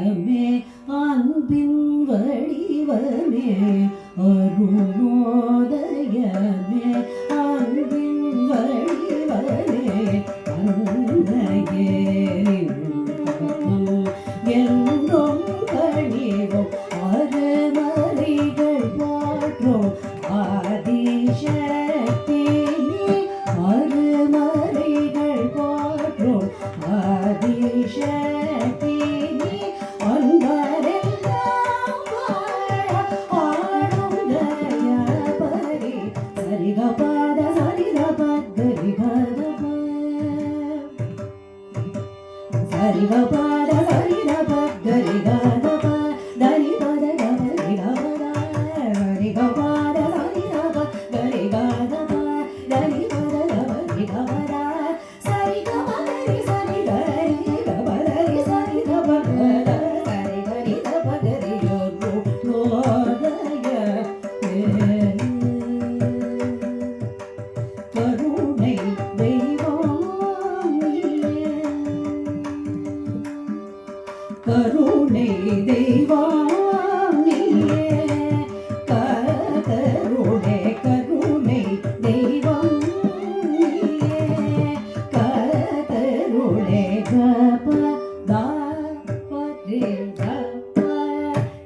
அருணோதயமே அன்பின் வடிவமே அருணோதயமே அன்பின் வடிவமே அன்னையே என்றும் கழிவோம் அருமறைகள் போற்றோம் ஆதிசக்தி அருமறைகள் போற்றோம் ஆதிசக்தி அன்பரெல்லாம் ஆடும் தயபரி சரிகபாத சரிகபரி கதப சரிகபாத சரிகபரி கதப தரி பத கபரி கபத சரிகபாத சரிகபரி கதப தரி பத கபரி கபத சரிகபரி சரிகரி கபரி சரிகபத சரிகரி கபரி யோதய கருணை தெய்வம் கருணை தெய்வம் கருணை கருணை தெய்வம் கருணை கப தாபரி கப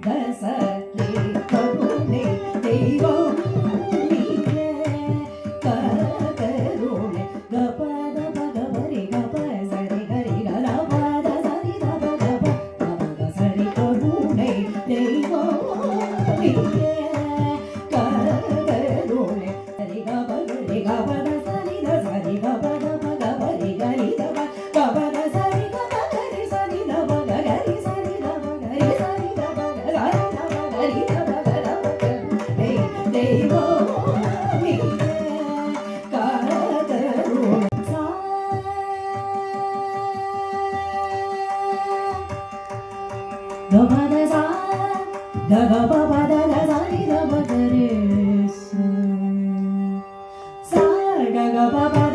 தசரி கருணை தெய்வம் கருணை கப தபரி கப சரி கரி கலபத சரி தப கப கப சரி கருணை தெய்வம் கருணை சரி கப கரி கபத சரி த சரி கப தப கபரி கரி தப கபத சரி கப கரி சரி தப கரி சரி தப கரி சரி தப கரி தப கரி தெய்வம் கபத சா கபபத சரி தப கரி சா கபபத